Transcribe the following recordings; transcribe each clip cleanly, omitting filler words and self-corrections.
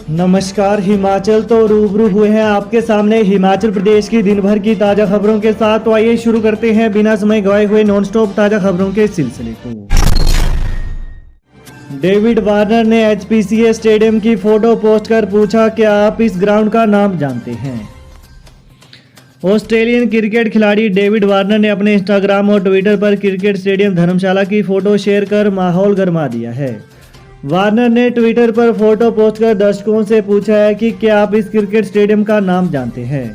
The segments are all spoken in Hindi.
नमस्कार। हिमाचल तो रूबरू हुए हैं आपके सामने हिमाचल प्रदेश की दिन भर की ताज़ा खबरों के साथ। तो आइए शुरू करते हैं बिना समय गवाए हुए नॉन स्टॉप ताज़ा खबरों के सिलसिले को। डेविड वार्नर ने एचपीसीए स्टेडियम की फोटो पोस्ट कर पूछा, क्या आप इस ग्राउंड का नाम जानते हैं? ऑस्ट्रेलियन क्रिकेट खिलाड़ी डेविड वार्नर ने अपने इंस्टाग्राम और ट्विटर पर क्रिकेट स्टेडियम धर्मशाला की फोटो शेयर कर माहौल गरमा दिया है। वार्नर ने ट्विटर पर फोटो पोस्ट कर दर्शकों से पूछा है कि क्या आप इस क्रिकेट स्टेडियम का नाम जानते हैं।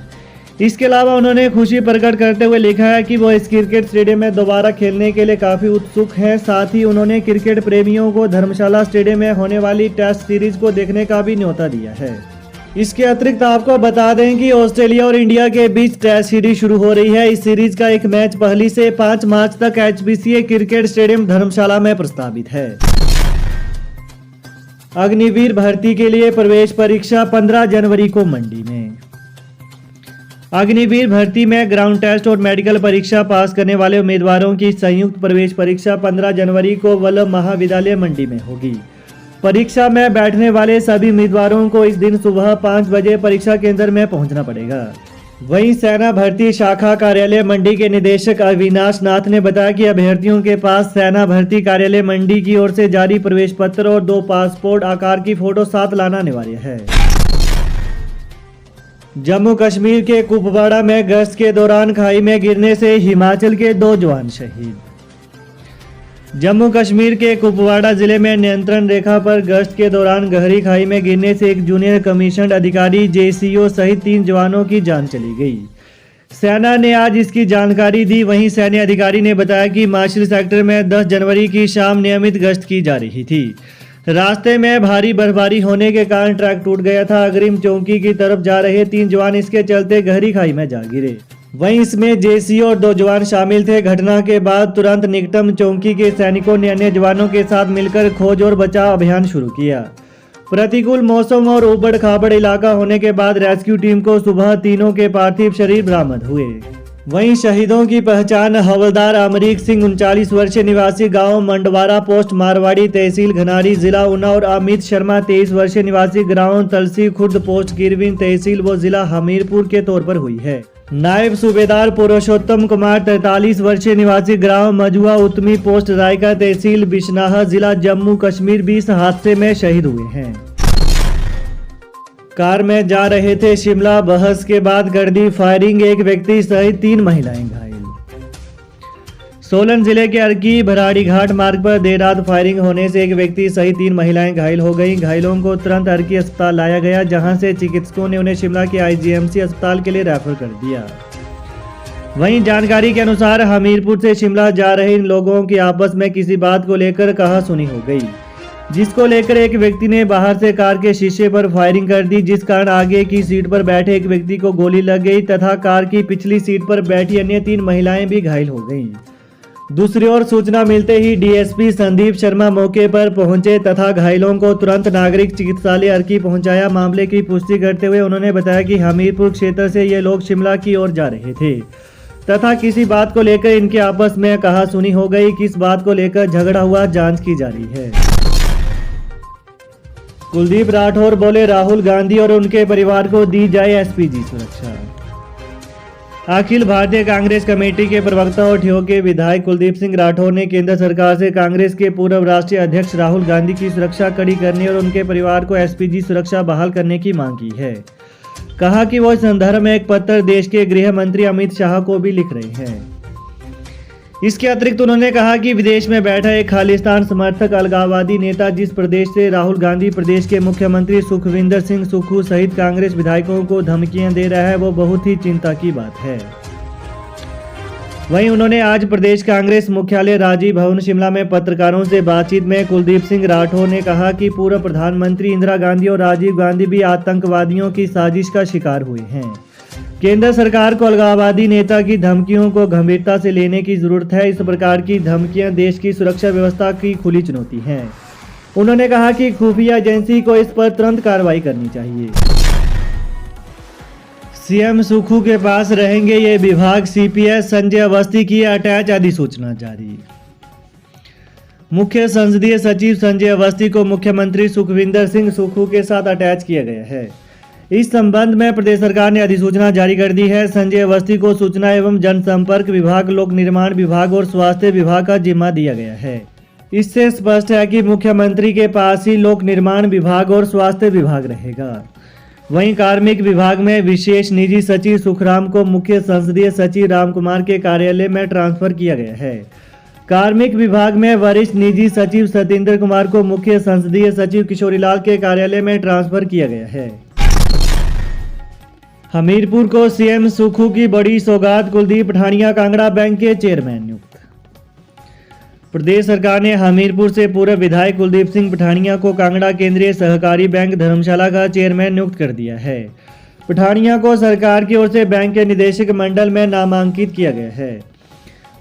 इसके अलावा उन्होंने खुशी प्रकट करते हुए लिखा है कि वो इस क्रिकेट स्टेडियम में दोबारा खेलने के लिए काफ़ी उत्सुक हैं। साथ ही उन्होंने क्रिकेट प्रेमियों को धर्मशाला स्टेडियम में होने वाली टेस्ट सीरीज को देखने का भी न्योता दिया है। इसके अतिरिक्त आपको बता दें कि ऑस्ट्रेलिया और इंडिया के बीच टेस्ट सीरीज शुरू हो रही है। इस सीरीज का एक मैच पहली से 5 मार्च तक एचपीसीए क्रिकेट स्टेडियम धर्मशाला में प्रस्तावित है। अग्निवीर भर्ती के लिए प्रवेश परीक्षा 15 जनवरी को मंडी में। अग्निवीर भर्ती में ग्राउंड टेस्ट और मेडिकल परीक्षा पास करने वाले उम्मीदवारों की संयुक्त प्रवेश परीक्षा 15 जनवरी को वल्लभ महाविद्यालय मंडी में होगी। परीक्षा में बैठने वाले सभी उम्मीदवारों को इस दिन सुबह 5 बजे परीक्षा केंद्र में पहुंचना पड़ेगा। वहीं सेना भर्ती शाखा कार्यालय मंडी के निदेशक अविनाश नाथ ने बताया कि अभ्यर्थियों के पास सेना भर्ती कार्यालय मंडी की ओर से जारी प्रवेश पत्र और 2 पासपोर्ट आकार की फोटो साथ लाना अनिवार्य है। जम्मू कश्मीर के कुपवाड़ा में गश्त के दौरान खाई में गिरने से हिमाचल के 2 जवान शहीद। जम्मू कश्मीर के कुपवाड़ा जिले में नियंत्रण रेखा पर गश्त के दौरान गहरी खाई में गिरने से एक जूनियर कमीशन्ड अधिकारी जेसीओ सहित 3 जवानों की जान चली गई। सेना ने आज इसकी जानकारी दी। वहीं सैन्य अधिकारी ने बताया कि मार्शल सेक्टर में 10 जनवरी की शाम नियमित गश्त की जा रही थी। रास्ते में भारी बर्फबारी होने के कारण ट्रैक टूट गया था। अग्रिम चौकी की तरफ जा रहे 3 जवान इसके चलते गहरी खाई में जा गिरे। वहीं इसमें जेसीओ और 2 जवान शामिल थे। घटना के बाद तुरंत निकटम चौकी के सैनिकों ने अन्य जवानों के साथ मिलकर खोज और बचाव अभियान शुरू किया। प्रतिकूल मौसम और उबड़ खाबड़ इलाका होने के बाद रेस्क्यू टीम को सुबह तीनों के पार्थिव शरीर बरामद हुए। वहीं शहीदों की पहचान हवलदार अमरीक सिंह 39 वर्षीय निवासी गांव मंडवारा पोस्ट मारवाड़ी तहसील घनारी जिला ऊना और अमित शर्मा 23 वर्षीय निवासी ग्राम तलसी खुर्द पोस्ट गिरविन तहसील व जिला हमीरपुर के तौर पर हुई है। नायब सूबेदार पुरुषोत्तम कुमार 43 वर्षीय निवासी ग्राम मजुआ उत्तमी पोस्ट रायका तहसील बिशनाह जिला जम्मू कश्मीर भी इस हादसे में शहीद हुए हैं। कार में जा रहे थे शिमला, बहस के बाद कर दी फायरिंग, एक व्यक्ति सहित 3 महिलाएं घायल। सोलन जिले के अर्की भराड़ी घाट मार्ग पर देर रात फायरिंग होने से एक व्यक्ति सहित 3 महिलाएं घायल हो गईं। घायलों को तुरंत अर्की अस्पताल लाया गया, जहां से चिकित्सकों ने उन्हें शिमला के आईजीएमसी अस्पताल के लिए रेफर कर दिया। वहीं जानकारी के अनुसार हमीरपुर से शिमला जा रहे इन लोगों की आपस में किसी बात को लेकर कहासुनी हो गई, जिसको लेकर एक व्यक्ति ने बाहर से कार के शीशे पर फायरिंग कर दी, जिस कारण आगे की सीट पर बैठे एक व्यक्ति को गोली लग गई तथा कार की पिछली सीट पर बैठी अन्य 3 महिलाएं भी घायल हो गईं। दूसरी ओर सूचना मिलते ही डीएसपी संदीप शर्मा मौके पर पहुंचे तथा घायलों को तुरंत नागरिक चिकित्सालय अर्की पहुंचाया। मामले की पुष्टि करते हुए उन्होंने बताया कि हमीरपुर क्षेत्र से ये लोग शिमला की ओर जा रहे थे तथा किसी बात को लेकर इनके आपस में कहासुनी हो गई। किस बात को लेकर झगड़ा हुआ, जांच की जा रही है। कुलदीप राठौर बोले, राहुल गांधी और उनके परिवार को दी जाए एसपीजी सुरक्षा। अखिल भारतीय कांग्रेस कमेटी के प्रवक्ता और ठियोग के विधायक कुलदीप सिंह राठौर ने केंद्र सरकार से कांग्रेस के पूर्व राष्ट्रीय अध्यक्ष राहुल गांधी की सुरक्षा कड़ी करने और उनके परिवार को एसपीजी सुरक्षा बहाल करने की मांग की है। कहा कि वो इस संदर्भ में एक पत्र देश के गृह मंत्री अमित शाह को भी लिख रहे हैं। इसके अतिरिक्त उन्होंने कहा कि विदेश में बैठा एक खालिस्तान समर्थक अलगाववादी नेता जिस प्रदेश से राहुल गांधी प्रदेश के मुख्यमंत्री सुखविंदर सिंह सुक्खू सहित कांग्रेस विधायकों को धमकियां दे रहा है, वो बहुत ही चिंता की बात है। वहीं उन्होंने आज प्रदेश कांग्रेस मुख्यालय राजीव भवन शिमला में पत्रकारों से बातचीत में कुलदीप सिंह राठौर ने कहा कि पूर्व प्रधानमंत्री इंदिरा गांधी और राजीव गांधी भी आतंकवादियों की साजिश का शिकार हुए हैं। केंद्र सरकार को अलगाववादी नेता की धमकियों को गंभीरता से लेने की जरूरत है। इस प्रकार की धमकियां देश की सुरक्षा व्यवस्था की खुली चुनौती हैं। उन्होंने कहा कि खुफिया एजेंसी को इस पर तुरंत कार्रवाई करनी चाहिए। सीएम सुक्खू के पास रहेंगे ये विभाग, सीपीएस संजय अवस्थी की अटैच अधिसूचना जारी। मुख्य संसदीय सचिव संजय अवस्थी को मुख्यमंत्री सुखविंदर सिंह सुक्खू के साथ अटैच किया गया है। इस संबंध में प्रदेश सरकार ने अधिसूचना जारी कर दी है। संजय अवस्थी को सूचना एवं जनसंपर्क विभाग, लोक निर्माण विभाग और स्वास्थ्य विभाग का जिम्मा दिया गया है। इससे स्पष्ट है कि मुख्यमंत्री के पास ही लोक निर्माण विभाग और स्वास्थ्य विभाग रहेगा। वहीं कार्मिक विभाग में विशेष निजी सचिव सुखराम को मुख्य संसदीय सचिव रामकुमार के कार्यालय में ट्रांसफर किया गया है। कार्मिक विभाग में वरिष्ठ निजी सचिव सतेंद्र कुमार को मुख्य संसदीय सचिव किशोरीलाल के कार्यालय में ट्रांसफर किया गया है। हमीरपुर को सीएम सुक्खू की बड़ी सौगात, कुलदीप पठानिया कांगड़ा बैंक के चेयरमैन नियुक्त। प्रदेश सरकार ने हमीरपुर से पूर्व विधायक कुलदीप सिंह पठानिया को कांगड़ा केंद्रीय सहकारी बैंक धर्मशाला का चेयरमैन नियुक्त कर दिया है। पठानिया को सरकार की ओर से बैंक के निदेशक मंडल में नामांकित किया गया है।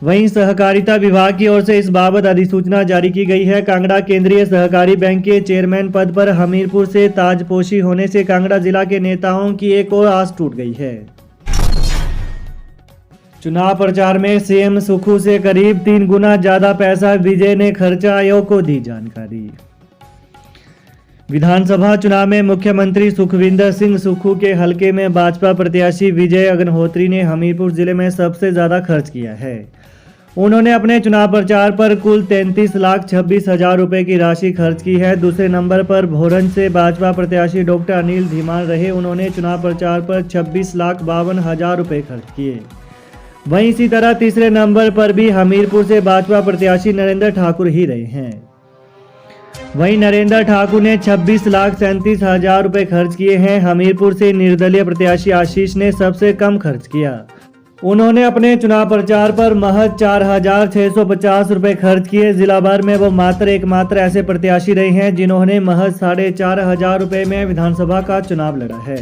वहीं सहकारिता विभाग की ओर से इस बाबत अधिसूचना जारी की गई है। कांगड़ा केंद्रीय सहकारी बैंक के चेयरमैन पद पर हमीरपुर से ताजपोशी होने से कांगड़ा जिला के नेताओं की एक और आस टूट गई है। चुनाव प्रचार में सीएम सुक्खू से करीब 3 गुना ज्यादा पैसा विजय ने खर्चा, आयोग को दी जानकारी। विधानसभा चुनाव में मुख्यमंत्री सुखविंदर सिंह सुक्खू के हलके में भाजपा प्रत्याशी विजय अग्निहोत्री ने हमीरपुर जिले में सबसे ज्यादा खर्च किया है। उन्होंने अपने चुनाव प्रचार पर कुल 33,26,000 रुपए की राशि खर्च की है। दूसरे नंबर पर भोरंज से भाजपा प्रत्याशी डॉक्टर अनिल धीमान रहे। उन्होंने चुनाव प्रचार पर 26,52,000 रुपए खर्च किए। वहीं इसी तरह तीसरे नंबर पर भी हमीरपुर से भाजपा प्रत्याशी नरेंद्र ठाकुर ही रहे हैं। वहीं नरेंद्र ठाकुर ने 26,37,000 रुपए खर्च किए हैं। हमीरपुर से निर्दलीय प्रत्याशी आशीष ने सबसे कम खर्च किया। उन्होंने अपने चुनाव प्रचार पर महज 4,650 रुपए खर्च किए। जिला भर में वो एकमात्र ऐसे प्रत्याशी रहे हैं जिन्होंने महज 4,500 रुपए में विधानसभा का चुनाव लड़ा है।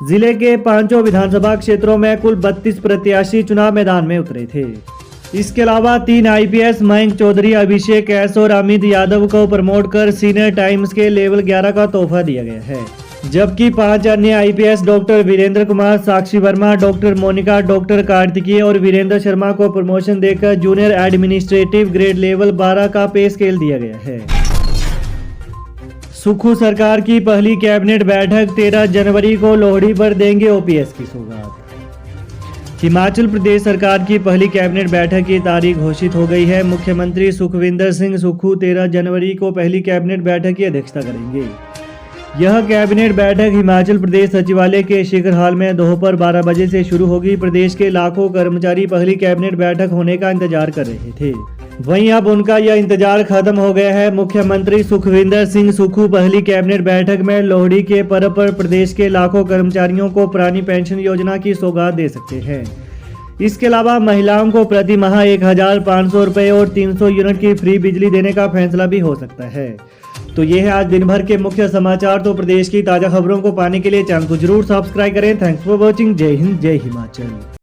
जिले के 5 विधानसभा क्षेत्रों में कुल 32 प्रत्याशी चुनाव मैदान में उतरे थे। इसके अलावा 3 आईपीएस मयंक चौधरी, अभिषेक एस और अमित यादव को प्रमोट कर सीनियर टाइम्स के लेवल 11 का तोहफा दिया गया है, जबकि 5 अन्य IPS doctor Virendra Kumar, Sakshi Verma, doctor Monika, doctor कार्तिकीय और वीरेंद्र शर्मा को प्रमोशन देकर जूनियर एडमिनिस्ट्रेटिव ग्रेड लेवल 12 का पे स्केल दिया गया है। सुक्खू सरकार की पहली कैबिनेट बैठक 13 जनवरी को लोहड़ी पर देंगे ओपीएस की सौगात। हिमाचल प्रदेश सरकार की पहली कैबिनेट बैठक की तारीख घोषित हो गई है। मुख्यमंत्री सुखविंदर सिंह सुक्खू 13 जनवरी को पहली कैबिनेट बैठक की अध्यक्षता करेंगे। यह कैबिनेट बैठक हिमाचल प्रदेश सचिवालय के शिखर हॉल में दोपहर 12 बजे से शुरू होगी। प्रदेश के लाखों कर्मचारी पहली कैबिनेट बैठक होने का इंतजार कर रहे थे। वहीं अब उनका यह इंतजार खत्म हो गया है। मुख्यमंत्री सुखविंदर सिंह सुक्खू पहली कैबिनेट बैठक में लोहड़ी के पर्व पर प्रदेश के लाखों कर्मचारियों को पुरानी पेंशन योजना की सौगात दे सकते हैं। इसके अलावा महिलाओं को प्रति माह 1,500 रुपए और 300 यूनिट की फ्री बिजली देने का फैसला भी हो सकता है। तो ये है आज दिन भर के मुख्य समाचार। तो प्रदेश की ताजा खबरों को पाने के लिए चैनल को जरूर सब्सक्राइब करें। Thanks for watching. जय हिंद, जय हिमाचल।